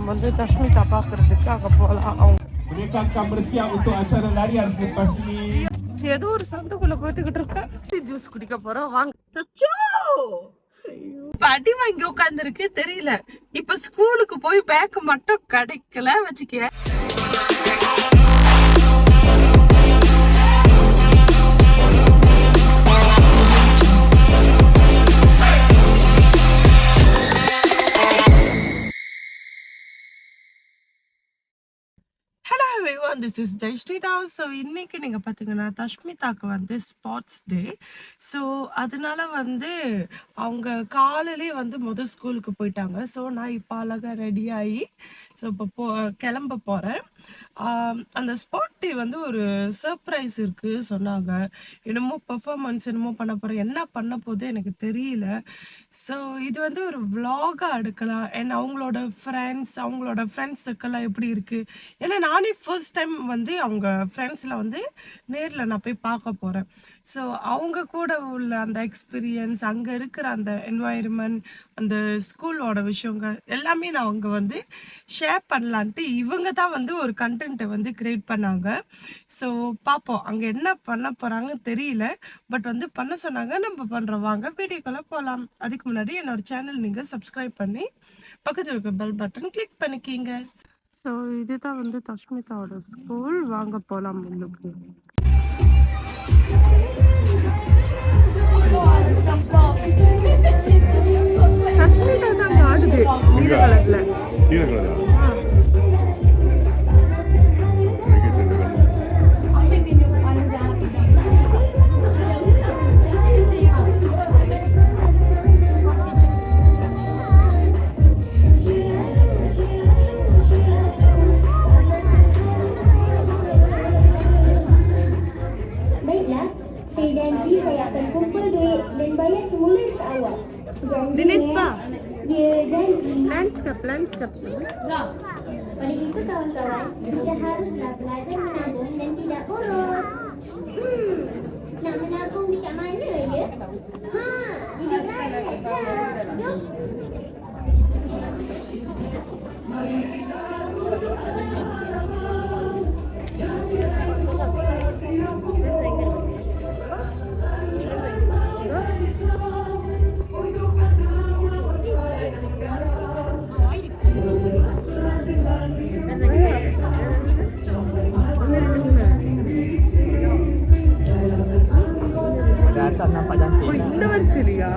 நம்ம வந்து தஷ்மிதா பார்க்கறதுக்கு அங்கே போகலாம். அவங்க mereka akan bersiap untuk acara larian selepas ini. ஏதோ ஒரு சந்துக்குள்ள போட்டுக்கிட்டு இருக்கேன். ஜூஸ் குடிக்க போறோம் வாங்க. அடி வாங்கி உட்காந்துருக்கு தெரியல. இப்ப ஸ்கூலுக்கு போய் பேக் மட்டும் கிடைக்கல வச்சுக்க. This is Jayashree. So இன்னைக்கு நீங்க பாத்தீங்கன்னா தஷ்மிதாக்கு வந்து ஸ்போர்ட்ஸ் டே. ஸோ அதனால வந்து அவங்க காலையிலே வந்து முதல் ஸ்கூலுக்கு போயிட்டாங்க. ஸோ நான் இப்போ அழகா ரெடி ஆகி ஸோ இப்போ கிளம்ப போறேன். அந்த ஸ்போர்ட் டே வந்து ஒரு சர்ப்ரைஸ் இருக்கு சொன்னாங்க. என்னமோ பெர்ஃபார்மன்ஸ் என்னமோ பண்ண போறேன். என்ன பண்ண போது எனக்கு தெரியல. ஸோ இது வந்து ஒரு விலாகா எடுக்கலாம். அண்ட் அவங்களோட ஃப்ரெண்ட்ஸ் சர்க்கிள்லாம் எப்படி இருக்கு. ஏன்னா நானே ஃபர்ஸ்ட் டைம் வந்து அவங்க ஃப்ரெண்ட்ஸில் வந்து நேரில் நான் போய் பார்க்க போகிறேன். ஸோ அவங்க கூட உள்ள அந்த எக்ஸ்பீரியன்ஸ், அங்கே இருக்கிற அந்த என்வாயர்மெண்ட், அந்த ஸ்கூலோட விஷயங்கள் எல்லாமே நான் அவங்க வந்து ஷேர் பண்ணலான்ட்டு இவங்க தான் வந்து ஒரு கண்டென்ட்டை வந்து கிரியேட் பண்ணாங்க. ஸோ பார்ப்போம் அங்கே என்ன பண்ண போகிறாங்கன்னு தெரியல. பட் வந்து பண்ண சொன்னாங்க, நம்ம பண்ணுறோம். வாங்க வீடியோக்குள்ளே போகலாம். அதுக்கு முன்னாடி என்னோட சேனல் நீங்கள் சப்ஸ்கிரைப் பண்ணி பக்கத்தில் இருக்க பெல் பட்டன் கிளிக் பண்ணிக்கிங்க. ஸோ இதுதான் வந்து தஷ்மிதாவோட ஸ்கூல். வாங்க போகலாம் உள்ளுக்கு. தஷ்மிதா தான் ஆடுது நீல கலர்ல. Landscape. Oleh itu kawan-kawan, kita haruslah belajar menabung dan tidak boros. Nak menabung dekat mana ya? Di mana? Jom. இந்த வரிசையா?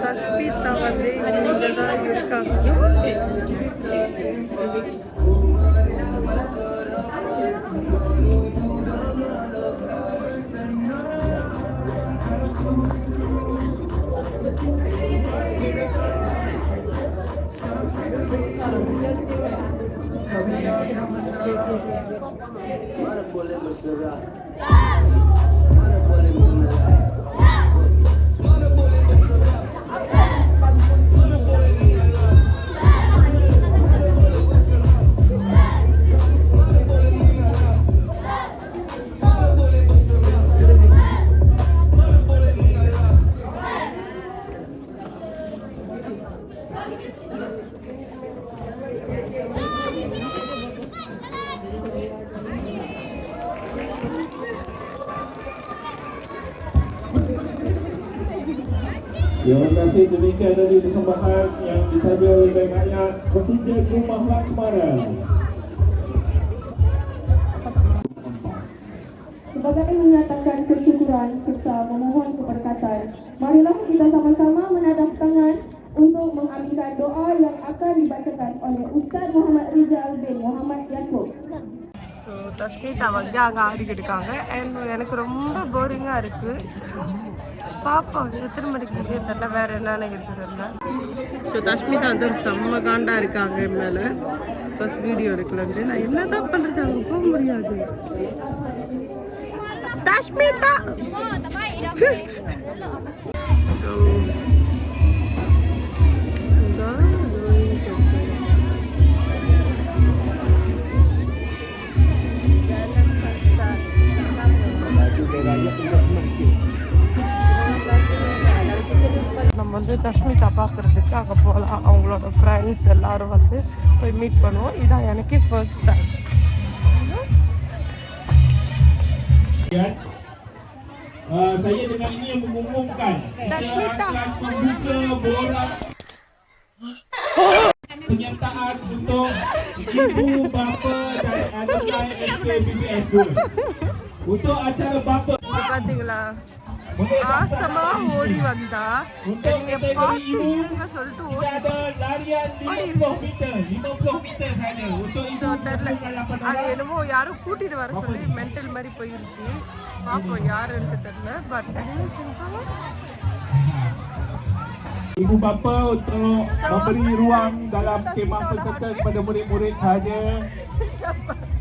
தஷ்மிதா வந்து இங்கே தான் இருக்காங்க. Mana boleh berserah, mana boleh mengalah, mana boleh berserah, mana boleh mengalah, mana boleh berserah, mana boleh mengalah, mana boleh berserah, mana boleh mengalah. Terima kasih. Demikian tadi persembahan yang ditaja oleh Bank Rakyat Kontinjen Rumah Laksmana. Sebagai menyatakan kesyukuran serta memohon keberkatan, marilah kita sama-sama menadah tangan untuk mengaminkan doa yang akan dibacakan oleh Ustaz Muhammad Rizal bin Muhammad Yaakob. So Tashmitha வந்து அங்கே ஆடிக்கிட்டு இருக்காங்க. And எனக்கு ரொம்ப போரிங்காக இருக்குது. பாப்போம் எத்தனை மணிக்கு முடியும் தெரியல, வேறு என்னென்ன இருக்குதுல்ல. ஸோ தஷ்மிதா வந்து ஒரு செம்ம காண்டாக இருக்காங்க என் மேலே. ஃபர்ஸ்ட் வீடியோ எடுக்கலன்ட்டு நான் என்ன தான் பண்ணுறது, அங்கே போக முடியாது. Tashmita. So நம்ம வந்து தஷ்மிதா பார்க்கறதுக்கு அங்கே போகலாம். அவங்களோட ஃப்ரெண்ட்ஸ் எல்லாரும் வந்து போய் மீட் பண்ணுவோம். இதான் எனக்கு first time. Saya dengan ini yang mengumumkan kita akan membuka borak penyertaan untuk ibu bapa dan alumni SKBBM 2 untuk acara bapa. பார்த்தீங்களா ஆசமா ஓடி வந்தா நீங்க பாத்தீங்க சொல்லிட்டு Ada larian 50 meter saja untuk ibu அது என்னமோ யாரும் கூட்டிட்டு வர சொல்லி மென்டல் மாதிரி போயிருச்சு. பாப்போம் யாருன்னு தெரியல. But Ibu bapa untuk memberi ruang dalam kemah peserta kepada murid-murid sahaja.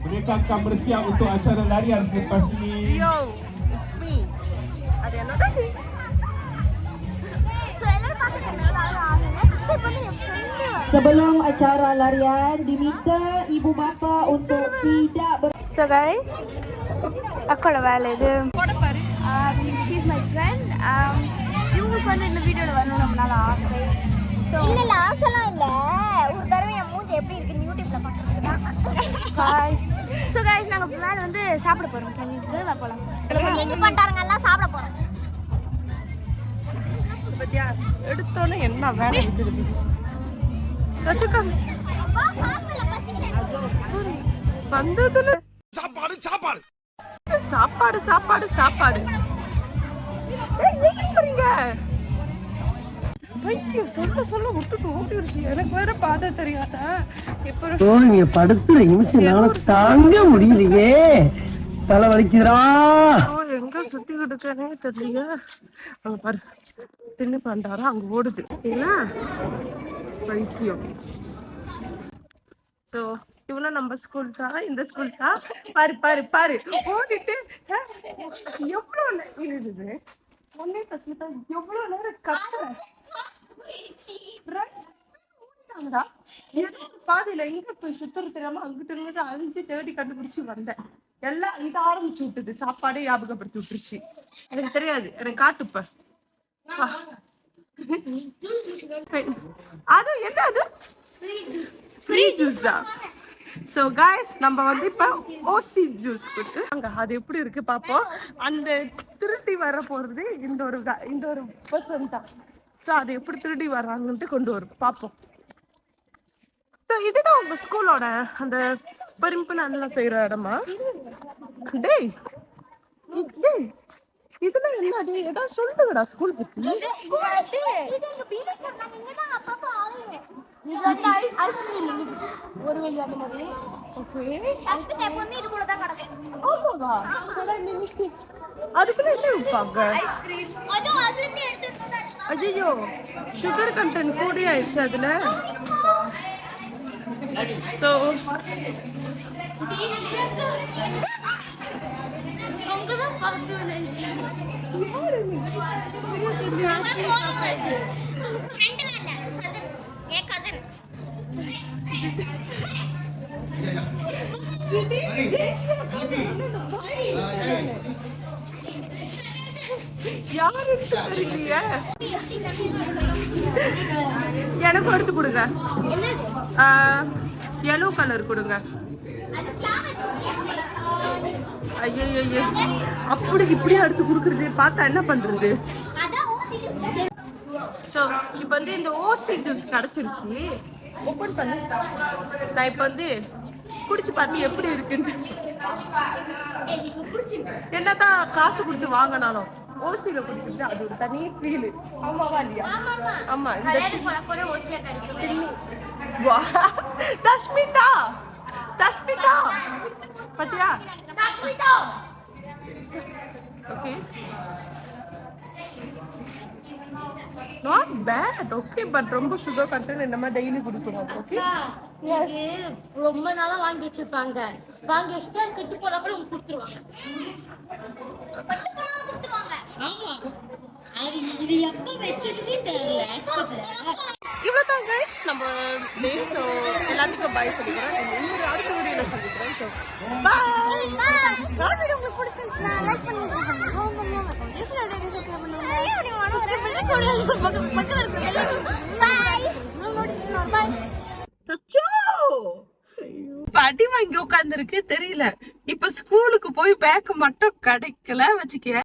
Mereka akan bersiap untuk acara larian selepas ini. Yo, it's me. Ada yang nak ni? Sebelum acara larian, diminta ibu bapa untuk tidak So guys, அக்கோட வேலை இது. She's my friend. இவங்களுக்கு வந்து இந்த வீடியோவில் வரணும் நம்மளால ஆசை. So இல்ல ஆசைலாம் இல்ல, ஒரு தடவை என் மூஞ்சி எப்படி இருக்குன்னு யூடியூப்ல பாக்குறதுக்கு. ஹாய். ஸோ கைஸ் நாங்கள் மேலே வந்து சாப்பிட போகிறோம். கண்டிப்பாக வா போகலாம். எங்க பண்ணிட்டாருங்க எல்லாம் சாப்பிட போறோம். பத்தியா எடுத்தோன்னே என்ன வேலை இருக்குது. ரச்சுக்கம் வந்ததுல சாப்பாடு சாப்பாடு சாப்பாடு சாப்பாடு சாப்பாடு. சொல்ல விட்டுட்டு ஓடிடுச்சு. எனக்கு வேற பாதை தெரியாதா. இப்போ நீங்க படுத்துற நிமிஷம் தாங்க முடியலையே, தலை வலிக்குதுடா. எங்க சுத்திக்கிட்டு இருக்கனே தெரியல. அங்க பாரு தின்னு பண்டாரா அங்க ஓடுது இல்ல பைத்தியம். ஸோ இவ்வளோ நம்ம ஸ்கூல் தான், இந்த ஸ்கூல் தான். பாரு பாரு பாரு ஓடிட்டு எவ்வளோ இருக்குது ஒன்னே தஸ்மிதா எவ்வளோ நேரம் கத்துறேன். பாதியில எங்க போய் சுத்தர தெரியாம அங்கிட்டு இருந்து அழிஞ்சு தேடி கண்டுபிடிச்சு வந்தேன். எல்லாம் இது ஆரம்பிச்சு விட்டுது. சாப்பாடே ஞாபகப்படுத்தி விட்டுருச்சு. எனக்கு தெரியாது. எனக்கு காட்டுப்ப அது என்ன அது ஃப்ரீ ஜூஸா? ஸோ காய்ஸ் நம்ம வந்து இப்போ ஓசி ஜூஸ் கொடுத்து அங்கே அது எப்படி இருக்கு பார்ப்போம். அந்த திருட்டி வர போகிறது இந்த ஒரு பர்சன் தான். ஸோ அது எப்படி திருடி வர்றாங்கன்ட்டு கொண்டு வரும் பார்ப்போம். ஸோ இதுதான் உங்கள் ஸ்கூலோட அந்த பரிம்பு நல்லா செய்கிற இடமா? டேய் டேய் இதுல என்னது ஏதாவது சொல்லுங்கடா ஸ்கூல் பத்தி. ஒரு வழி அந்த மாதிரி. அதுக்குள்ள என்ன வைப்பாங்க? ஐயோ சுகர் கண்டென்ட் கூடி ஆயிடுச்சு அதுல. ஸோ யாரு தெரியலையே. எனக்கு எடுத்து கொடுங்க. yellow கலர் கொடுங்க. ஐயோ அப்படி இப்படியே எடுத்து கொடுக்குறது பார்த்தா என்ன பண்றது? ஸோ இப்போ வந்து இந்த ஓசி ஜூஸ் கிடைச்சிருச்சு. ஓப்பன் பண்ணு. நான் இப்போ வந்து குடிச்சு பார்த்து எப்படி இருக்குன்னு. என்னதான் காசு கொடுத்து வாங்கினாலும் ஓசியில குடிக்கிறது அது ஒரு தனி ஃபீல். ஆமாவா இல்லையா? ஆமா. தஷ்மிதா தஷ்மிதா பத்தியா? Okay not bad okay but ரொம்ப சுகர் கண்டென்ட் இந்த மாதிரி டெய்லி குடிக்கூடாது ஓகே ரொம்ப நாளா வாங்கி வச்சிருப்பாங்க. வாங்கி வச்சுட்டு அது கெட்டு போனா கூட உங்களுக்கு கொடுத்துருவாங்க. ஆமா. அது இது எப்ப வச்சதுன்னே தெரியல. இவ்வளவுதான் கைஸ் நம்ம டே ஸோ எல்லாத்துக்கும் பாய் சொல்லிக்கிறோம் இன்னொரு அடுத்த வீடியோவில் சந்திக்கிறோம் ஸோ பாய். இந்த வீடியோ உங்களுக்கு பிடிச்சிருந்துச்சுன்னா லைக் பண்ணுங்க, கமெண்ட் பண்ணுங்க, படி வாங்கி உட்காந்துருக்கு தெரியல. இப்ப ஸ்கூலுக்கு போய் பேக் மட்டும் கிடைக்கல வச்சுக்க.